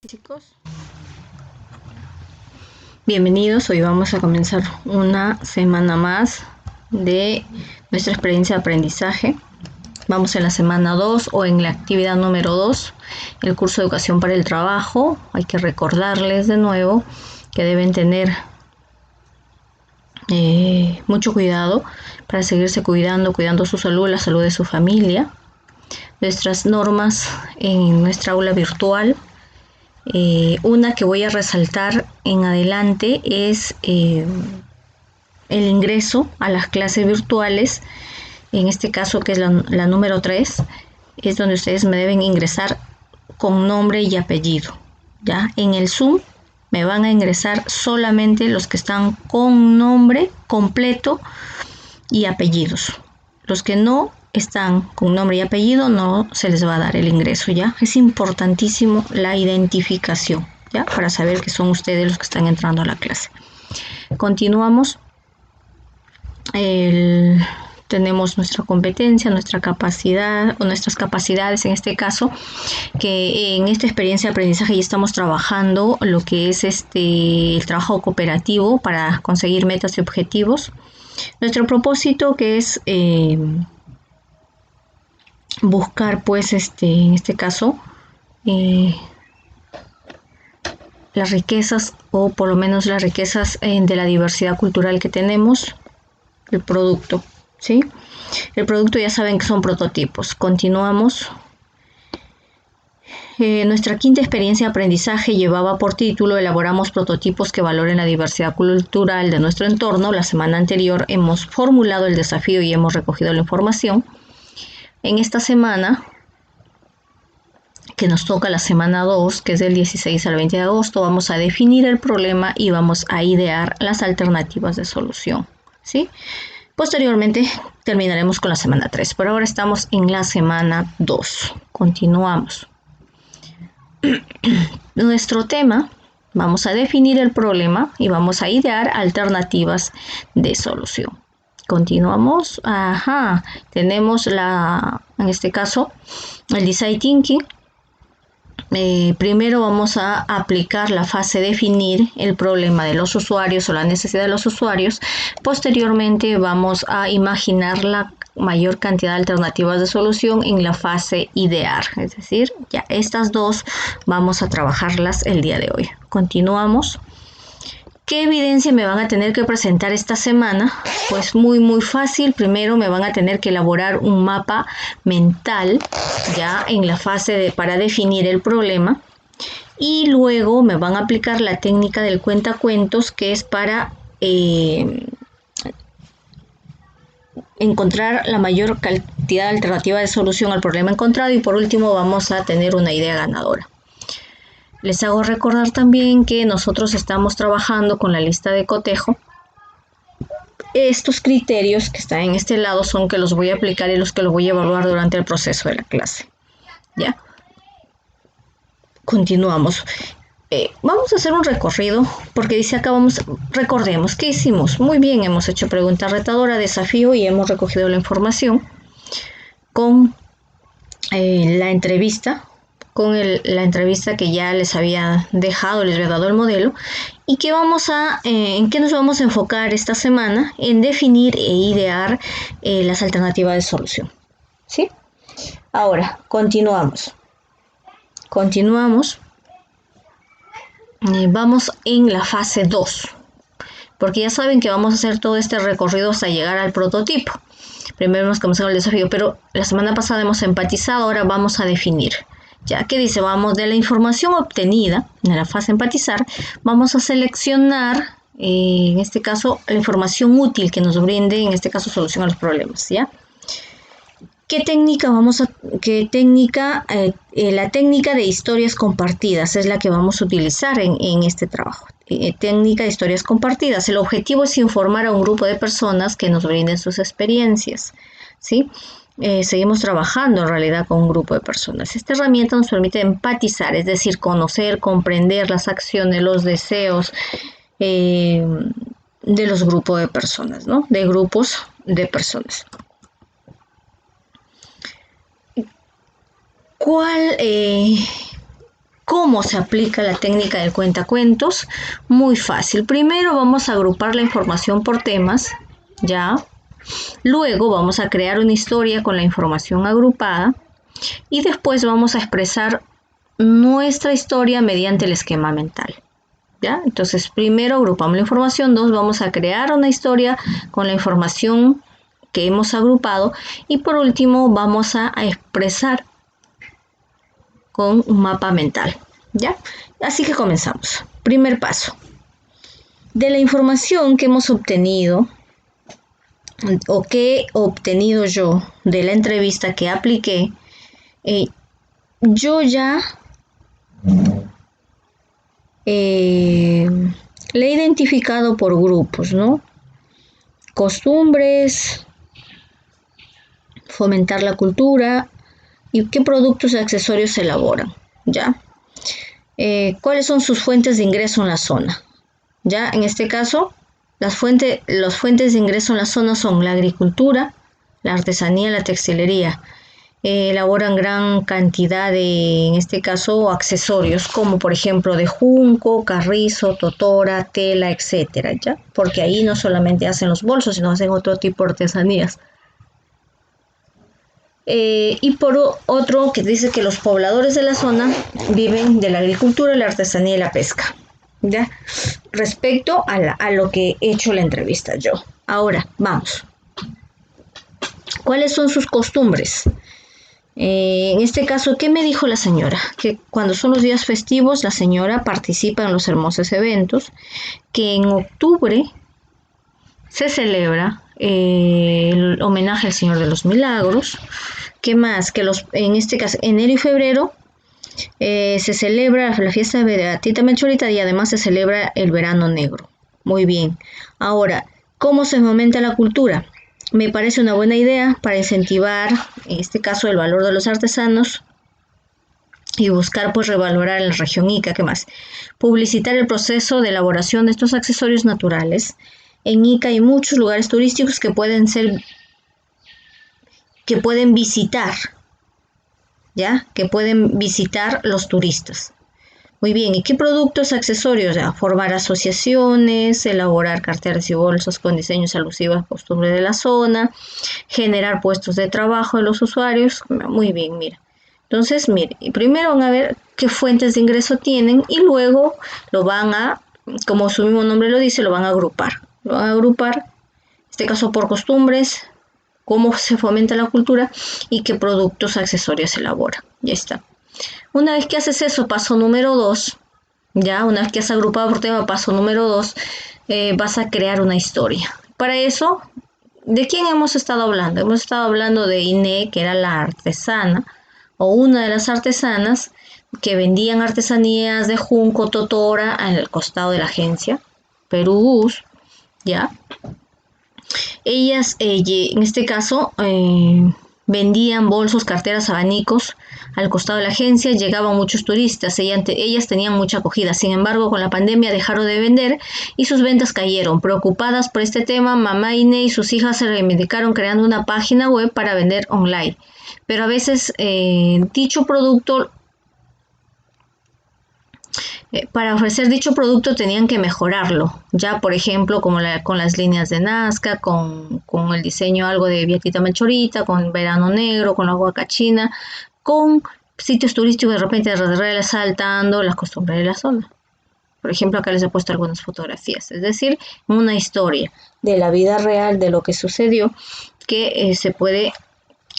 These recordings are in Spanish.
Chicos, bienvenidos. Hoy vamos a comenzar una semana más de nuestra experiencia de aprendizaje. Vamos en la semana 2 o en la actividad número 2, el curso de educación para el trabajo. Hay que recordarles de nuevo que deben tener mucho cuidado para seguirse cuidando su salud, la salud de su familia. Nuestras normas en nuestra aula virtual. Una que voy a resaltar en adelante es el ingreso a las clases virtuales, en este caso que es la número 3, es donde ustedes me deben ingresar con nombre y apellido. ¿Ya? En el Zoom me van a ingresar solamente los que están con nombre completo y apellidos. Los que no están con nombre y apellido no se les va a dar el ingreso, ¿ya? Es importantísimo la identificación, ¿ya? Para saber que son ustedes los que están entrando a la clase. Continuamos. Tenemos nuestra competencia, nuestra capacidad o nuestras capacidades en este caso, que en esta experiencia de aprendizaje ya estamos trabajando lo que es el trabajo cooperativo para conseguir metas y objetivos. Nuestro propósito que es buscar pues en este caso las riquezas o por lo menos las riquezas de la diversidad cultural que tenemos, el producto, ¿sí? El producto ya saben que son prototipos. Continuamos. Nuestra quinta experiencia de aprendizaje llevaba por título Elaboramos prototipos que valoren la diversidad cultural de nuestro entorno. La semana anterior hemos formulado el desafío y hemos recogido la información. En esta semana, que nos toca la semana 2, que es del 16 al 20 de agosto, vamos a definir el problema y vamos a idear las alternativas de solución, ¿sí? Posteriormente terminaremos con la semana 3, pero ahora estamos en la semana 2. Continuamos. Nuestro tema, vamos a definir el problema y vamos a idear alternativas de solución. Continuamos. Tenemos en este caso, el Design Thinking. Primero vamos a aplicar la fase definir el problema de los usuarios o la necesidad de los usuarios. Posteriormente vamos a imaginar la mayor cantidad de alternativas de solución en la fase idear. Es decir, ya estas dos vamos a trabajarlas el día de hoy. Continuamos. ¿Qué evidencia me van a tener que presentar esta semana? Pues muy fácil. Primero me van a tener que elaborar un mapa mental ya en la fase para definir el problema. Y luego me van a aplicar la técnica del cuentacuentos, que es para encontrar la mayor cantidad de alternativas de solución al problema encontrado. Y por último vamos a tener una idea ganadora. Les hago recordar también que nosotros estamos trabajando con la lista de cotejo. Estos criterios que están en este lado son que los voy a aplicar y los que los voy a evaluar durante el proceso de la clase. ¿Ya? Continuamos. Vamos a hacer un recorrido porque dice acá recordemos, ¿qué hicimos? Muy bien, hemos hecho pregunta retadora, desafío y hemos recogido la información con la entrevista. La entrevista que ya les había dejado, les había dado el modelo, y que en qué nos vamos a enfocar esta semana en definir e idear las alternativas de solución, ¿sí? Ahora, continuamos. Vamos en la fase 2, porque ya saben que vamos a hacer todo este recorrido hasta llegar al prototipo. Primero hemos comenzado el desafío, pero la semana pasada hemos empatizado, ahora vamos a definir. Ya que dice, vamos de la información obtenida en la fase empatizar, vamos a seleccionar, en este caso, la información útil que nos brinde, en este caso, solución a los problemas, ¿ya? La técnica de historias compartidas es la que vamos a utilizar en este trabajo. Técnica de historias compartidas. El objetivo es informar a un grupo de personas que nos brinden sus experiencias, ¿sí? Seguimos trabajando en realidad con un grupo de personas. Esta herramienta nos permite empatizar, es decir, conocer, comprender las acciones, los deseos de los grupos de personas, ¿no? De grupos de personas. ¿Cómo se aplica la técnica del cuentacuentos? Muy fácil. Primero vamos a agrupar la información por temas, ¿ya? Luego vamos a crear una historia con la información agrupada y después vamos a expresar nuestra historia mediante el esquema mental, ¿ya? Entonces, primero agrupamos la información, dos, vamos a crear una historia con la información que hemos agrupado y por último vamos a expresar con un mapa mental, ¿ya? Así que comenzamos. Primer paso. De la información que hemos obtenido o que he obtenido yo de la entrevista que apliqué, yo ya le he identificado por grupos, ¿no? Costumbres, fomentar la cultura y qué productos y accesorios se elaboran, ¿ya? ¿Cuáles son sus fuentes de ingreso en la zona? Ya, en este caso, las fuentes de ingreso en la zona son la agricultura, la artesanía, la textilería. Elaboran gran cantidad de, en este caso, accesorios, como por ejemplo de junco, carrizo, totora, tela, etcétera, ¿ya? Porque ahí no solamente hacen los bolsos, sino hacen otro tipo de artesanías. Y por otro, que dice que los pobladores de la zona viven de la agricultura, la artesanía y la pesca, ¿ya? Respecto a lo que he hecho la entrevista yo. Ahora, vamos. ¿Cuáles son sus costumbres? En este caso, ¿qué me dijo la señora? Que cuando son los días festivos, la señora participa en los hermosos eventos, que en octubre se celebra el homenaje al Señor de los Milagros. ¿Qué más? Que en este caso, enero y febrero se celebra la fiesta de Beatita Melchorita y además se celebra el verano negro. Muy bien. Ahora, ¿cómo se fomenta la cultura? Me parece una buena idea para incentivar, en este caso, el valor de los artesanos y buscar, pues, revalorar la región Ica. ¿Qué más? Publicitar el proceso de elaboración de estos accesorios naturales. En Ica hay muchos lugares turísticos que pueden visitar, ¿ya? Que pueden visitar los turistas. Muy bien, ¿y qué productos, accesorios? Ya, formar asociaciones, elaborar carteras y bolsos con diseños alusivos a costumbres de la zona, generar puestos de trabajo de los usuarios. Muy bien, mira. Entonces, mire, primero van a ver qué fuentes de ingreso tienen y luego lo van a, como su mismo nombre lo dice, lo van a agrupar. Lo van a agrupar, en este caso por costumbres, cómo se fomenta la cultura y qué productos, accesorios se elaboran. Ya está. Una vez que haces eso, paso número 2, ya, una vez que has agrupado por tema, paso número 2, vas a crear una historia. Para eso, ¿de quién hemos estado hablando? Hemos estado hablando de Iné, que era la artesana, o una de las artesanas que vendían artesanías de junco, totora, en el costado de la agencia, Perúbús, ¿ya? Ellas, en este caso, vendían bolsos, carteras, abanicos al costado de la agencia, llegaban muchos turistas, ellas tenían mucha acogida. Sin embargo, con la pandemia dejaron de vender y sus ventas cayeron. Preocupadas por este tema, mamá Ine y sus hijas se reivindicaron creando una página web para vender online. Pero a veces dicho producto, para ofrecer dicho producto tenían que mejorarlo, ya por ejemplo como con las líneas de Nazca, con el diseño algo de Beatita Melchorita, con Verano Negro, con la Huacachina, con sitios turísticos de repente resaltando las costumbres de la zona. Por ejemplo, acá les he puesto algunas fotografías, es decir, una historia de la vida real, de lo que sucedió, que se puede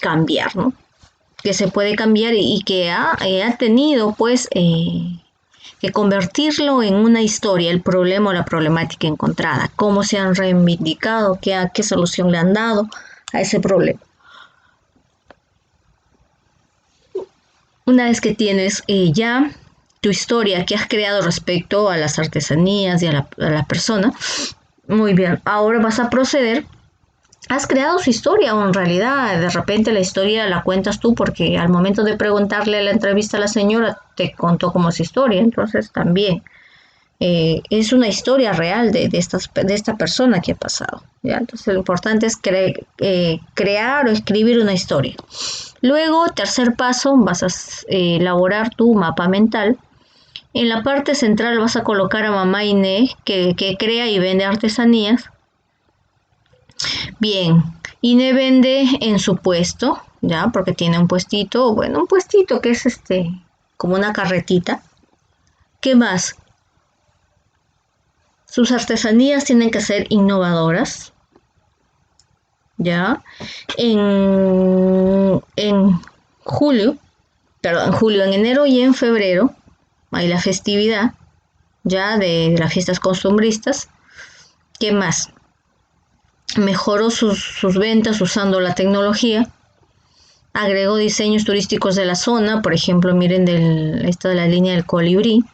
cambiar, ¿no? Que se puede cambiar y que ha tenido, pues, que convertirlo en una historia, el problema o la problemática encontrada, cómo se han reivindicado, qué solución le han dado a ese problema. Una vez que tienes ya tu historia que has creado respecto a las artesanías y a la persona, muy bien, ahora vas a proceder. Has creado su historia o en realidad de repente la historia la cuentas tú porque al momento de preguntarle a la entrevista a la señora te contó como su historia, entonces también es una historia real de esta persona que ha pasado, ¿ya? Entonces lo importante es crear o escribir una historia. Luego, tercer paso, vas a elaborar tu mapa mental En la parte central vas a colocar a Mamá Inés, que crea y vende artesanías. Bien, Inés vende en su puesto, ya, porque tiene un puestito, bueno, un puestito que es como una carretita. ¿Qué más? Sus artesanías tienen que ser innovadoras, ¿ya? En julio, perdón, en julio, en enero y en febrero, hay la festividad, ya, de las fiestas costumbristas. ¿Qué más? Mejoró sus ventas usando la tecnología. Agregó diseños turísticos de la zona, por ejemplo, miren esta de la línea del colibrí.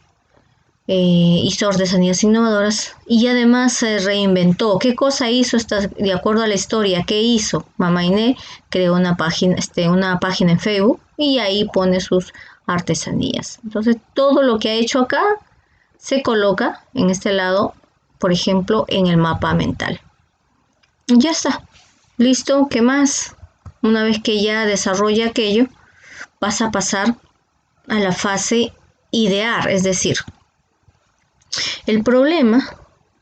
Hizo artesanías innovadoras y además se reinventó. ¿Qué cosa hizo? De acuerdo a la historia, ¿qué hizo? Mamá Inés creó una página en Facebook y ahí pone sus artesanías. Entonces, todo lo que ha hecho acá se coloca en este lado, por ejemplo, en el mapa mental. Ya está. Listo. ¿Qué más? Una vez que ya desarrolla aquello, vas a pasar a la fase idear, es decir, el problema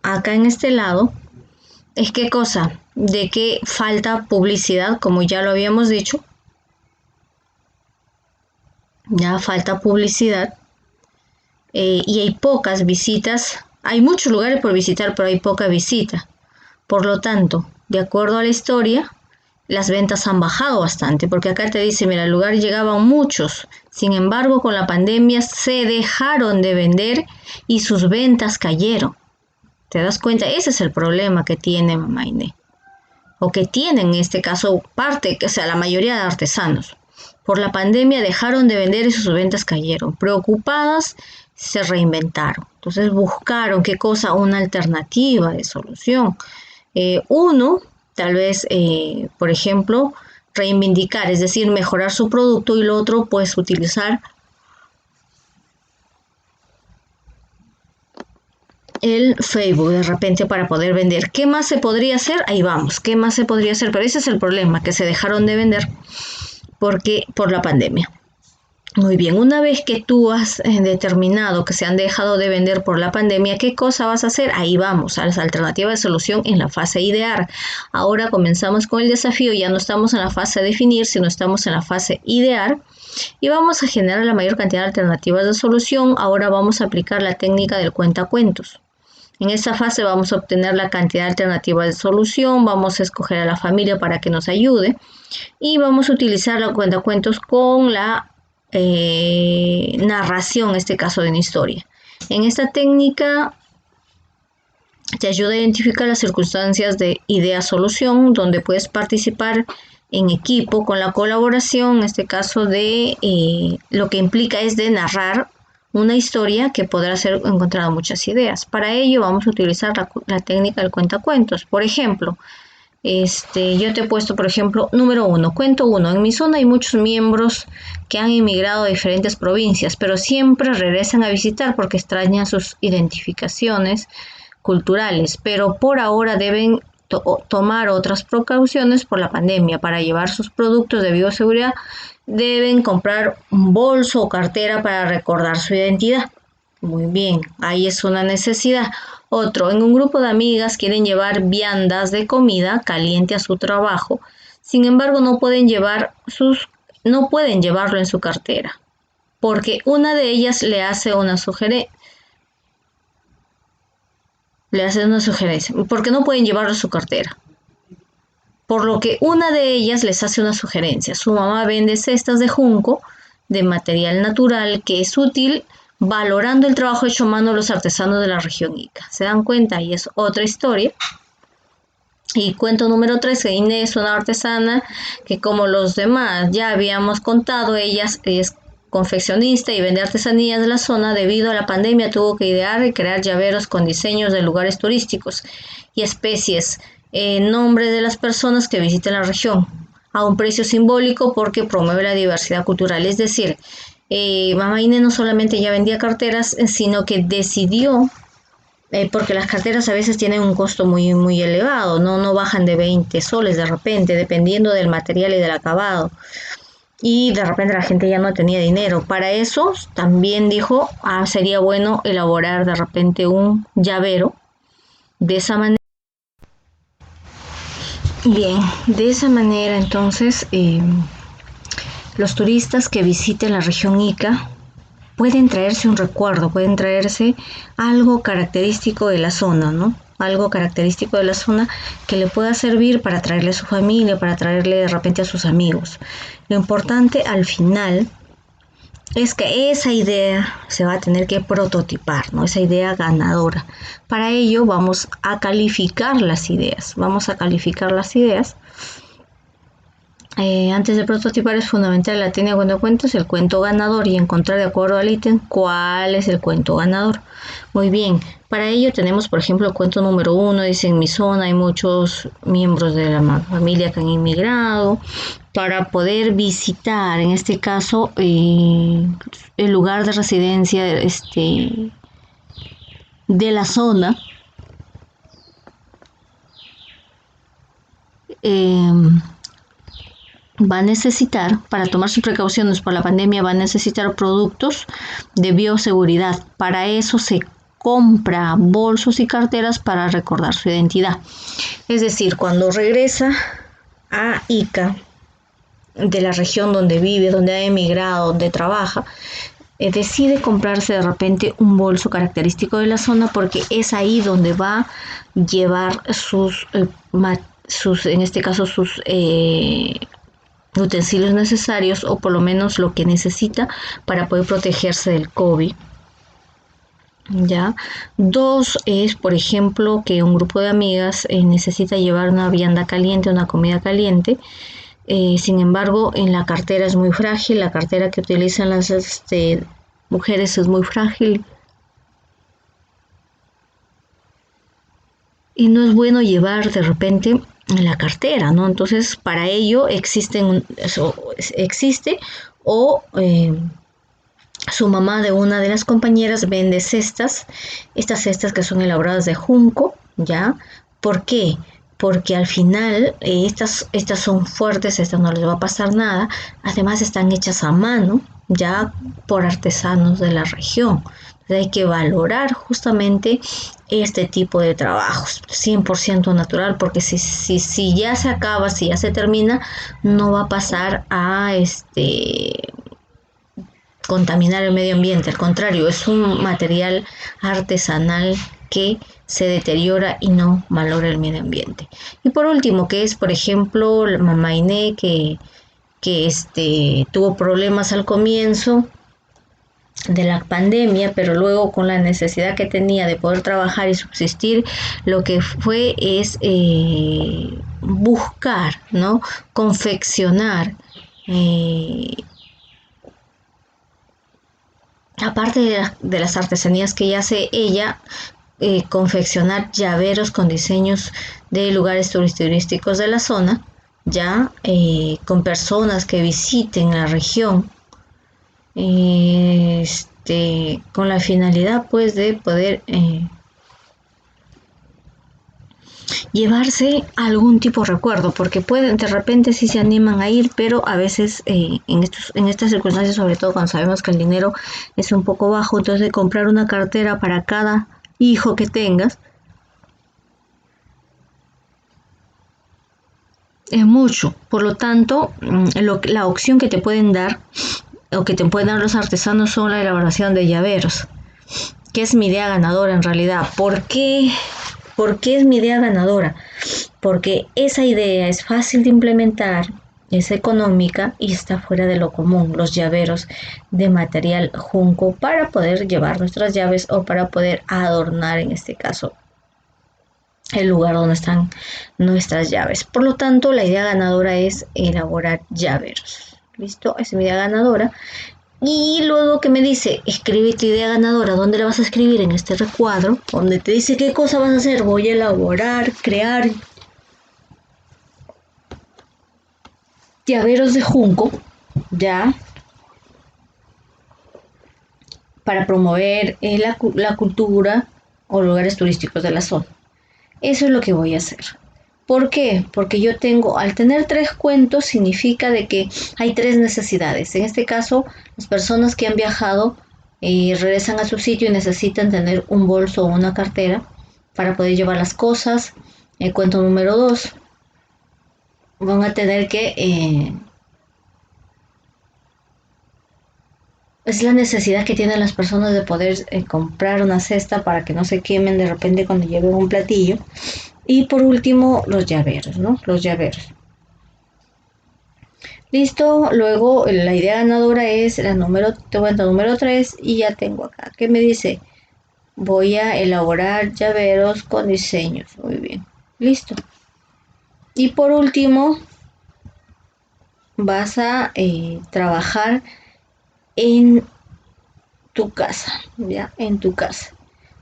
acá en este lado es ¿qué cosa? De que falta publicidad, como ya lo habíamos dicho. Ya falta publicidad y hay pocas visitas. Hay muchos lugares por visitar, pero hay poca visita. Por lo tanto, de acuerdo a la historia, las ventas han bajado bastante, porque acá te dice, mira, al lugar llegaban muchos, sin embargo, con la pandemia se dejaron de vender y sus ventas cayeron. ¿Te das cuenta? Ese es el problema que tiene Mamá Inés, o que tienen en este caso la mayoría de artesanos. Por la pandemia dejaron de vender y sus ventas cayeron. Preocupadas, se reinventaron. Entonces buscaron, ¿qué cosa? Una alternativa de solución. Uno, tal vez, por ejemplo, reivindicar, es decir, mejorar su producto, y lo otro, pues utilizar el Facebook de repente para poder vender. ¿Qué más se podría hacer? Ahí vamos, ¿qué más se podría hacer? Pero ese es el problema, que se dejaron de vender por la pandemia. Muy bien, una vez que tú has determinado que se han dejado de vender por la pandemia, ¿qué cosa vas a hacer? Ahí vamos, a las alternativas de solución en la fase idear. Ahora comenzamos con el desafío, ya no estamos en la fase de definir, sino estamos en la fase idear. Y vamos a generar la mayor cantidad de alternativas de solución. Ahora vamos a aplicar la técnica del cuentacuentos. En esta fase vamos a obtener la cantidad de alternativas de solución, vamos a escoger a la familia para que nos ayude y vamos a utilizar la cuentacuentos con la narración, en este caso de una historia. En esta técnica te ayuda a identificar las circunstancias de idea-solución, donde puedes participar en equipo con la colaboración, en este caso de lo que implica es de narrar una historia que podrá ser encontrado muchas ideas. Para ello vamos a utilizar la técnica del cuentacuentos. Por ejemplo, yo te he puesto, por ejemplo, número 1, cuento 1. En mi zona hay muchos miembros que han emigrado a diferentes provincias, pero siempre regresan a visitar porque extrañan sus identificaciones culturales, pero por ahora deben tomar otras precauciones por la pandemia. Para llevar sus productos de bioseguridad, deben comprar un bolso o cartera para recordar su identidad. Muy bien, ahí es una necesidad. Otro, en un grupo de amigas quieren llevar viandas de comida caliente a su trabajo, sin embargo no pueden llevarlo en su cartera, porque una de ellas le hace una sugerencia. Porque no pueden llevarlo en su cartera. Por lo que una de ellas les hace una sugerencia. Su mamá vende cestas de junco de material natural que es útil, valorando el trabajo hecho a mano de los artesanos de la región Ica. ¿Se dan cuenta? Y es otra historia. Y cuento número 3, que Inés es una artesana que, como los demás ya habíamos contado, ella es confeccionista y vende artesanías de la zona. Debido a la pandemia tuvo que idear y crear llaveros con diseños de lugares turísticos y especies, nombres de las personas que visiten la región, a un precio simbólico porque promueve la diversidad cultural. Es decir, Mamá Inés no solamente ya vendía carteras, sino que decidió, porque las carteras a veces tienen un costo muy, muy elevado, no bajan de 20 soles de repente, dependiendo del material y del acabado. y de repente la gente ya no tenía dinero. Para eso también dijo, sería bueno elaborar de repente un llavero de esa manera. Bien, de esa manera entonces los turistas que visiten la región Ica pueden traerse un recuerdo, pueden traerse algo característico de la zona, ¿no? Algo característico de la zona que le pueda servir para traerle a su familia, para traerle de repente a sus amigos. Lo importante al final es que esa idea se va a tener que prototipar, ¿no? Esa idea ganadora. Para ello vamos a calificar las ideas. Antes de prototipar es fundamental la técnica cuando cuentas el cuento ganador y encontrar de acuerdo al ítem cuál es el cuento ganador. Muy bien, para ello tenemos por ejemplo el cuento número 1, dice en mi zona hay muchos miembros de la familia que han inmigrado. Para poder visitar, en este caso, el lugar de residencia de la zona, va a necesitar, para tomar sus precauciones por la pandemia, va a necesitar productos de bioseguridad. Para eso se compra bolsos y carteras para recordar su identidad. Es decir, cuando regresa a Ica, de la región donde vive, donde ha emigrado, donde trabaja, decide comprarse de repente un bolso característico de la zona porque es ahí donde va a llevar en este caso, sus utensilios necesarios o por lo menos lo que necesita para poder protegerse del COVID. ¿Ya? 2 es, por ejemplo, que un grupo de amigas necesita llevar una vianda caliente, una comida caliente. Sin embargo, en la cartera es muy frágil, la cartera que utilizan las mujeres es muy frágil. Y no es bueno llevar de repente en la cartera, ¿no? Entonces, para ello existe su mamá de una de las compañeras vende cestas, estas cestas que son elaboradas de junco, ¿ya? ¿Por qué? Porque al final estas son fuertes, estas no les va a pasar nada, además están hechas a mano, ya por artesanos de la región. Entonces hay que valorar justamente este tipo de trabajos, 100% natural, porque si ya se acaba, si ya se termina, no va a pasar a contaminar el medio ambiente, al contrario, es un material artesanal que se deteriora y no valora el medio ambiente. Y por último, que es, por ejemplo, la mamá Iné que tuvo problemas al comienzo de la pandemia, pero luego con la necesidad que tenía de poder trabajar y subsistir, lo que fue es buscar, ¿no? Confeccionar aparte de las artesanías que hace ella, confeccionar llaveros con diseños de lugares turísticos de la zona, ya con personas que visiten la región, con la finalidad pues de poder llevarse algún tipo de recuerdo, porque pueden, de repente sí se animan a ir, pero a veces en estas circunstancias, sobre todo cuando sabemos que el dinero es un poco bajo, entonces comprar una cartera para cada hijo que tengas es mucho. Por lo tanto, la opción que te pueden dar o que te pueden dar los artesanos son la elaboración de llaveros, que es mi idea ganadora en realidad. ¿Por qué es mi idea ganadora? Porque esa idea es fácil de implementar, es económica y está fuera de lo común, los llaveros de material junco para poder llevar nuestras llaves o para poder adornar, en este caso, el lugar donde están nuestras llaves. Por lo tanto, la idea ganadora es elaborar llaveros. ¿Listo? Es mi idea ganadora. Y luego que me dice, escribe tu idea ganadora, ¿dónde la vas a escribir? En este recuadro, donde te dice qué cosa vas a hacer. Voy a elaborar, crear llaveros de junco, ya, para promover la cultura o lugares turísticos de la zona. Eso es lo que voy a hacer. ¿Por qué? Porque yo tengo, al tener 3 cuentos, significa de que hay 3 necesidades. En este caso, las personas que han viajado regresan a su sitio y necesitan tener un bolso o una cartera para poder llevar las cosas. El cuento número 2, van a tener que es la necesidad que tienen las personas de poder comprar una cesta para que no se quemen de repente cuando lleven un platillo. Y por último, los llaveros, ¿no? Los llaveros. Listo, luego la idea ganadora es la número 3 y ya tengo acá que me dice, voy a elaborar llaveros con diseños. Muy bien, listo. Y por último, vas a trabajar en tu casa, ¿ya? En tu casa.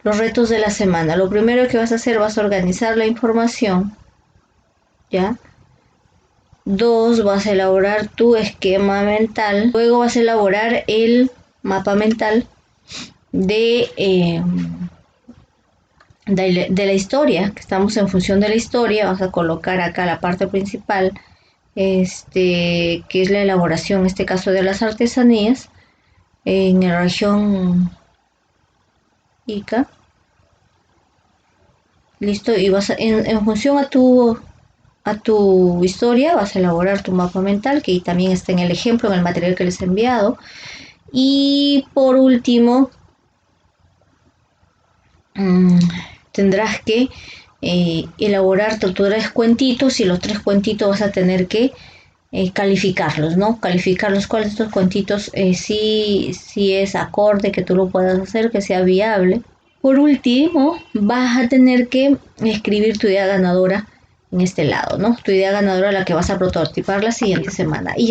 Los retos de la semana. Lo primero que vas a hacer, vas a organizar la información, ¿ya? 2, vas a elaborar tu esquema mental. Luego vas a elaborar el mapa mental de la historia, que estamos en función de la historia. Vas a colocar acá la parte principal, que es la elaboración, en este caso de las artesanías, en la región Ica. Listo, y vas en función a tu historia, vas a elaborar tu mapa mental, que también está en el ejemplo, en el material que les he enviado. Y por último, tendrás que elaborar tus 3 cuentitos, y los 3 cuentitos vas a tener que calificarlos, ¿no? Calificarlos, cuáles de estos cuentitos si es acorde, que tú lo puedas hacer, que sea viable. Por último, vas a tener que escribir tu idea ganadora en este lado, ¿no? Tu idea ganadora, la que vas a prototipar la siguiente semana. Y ya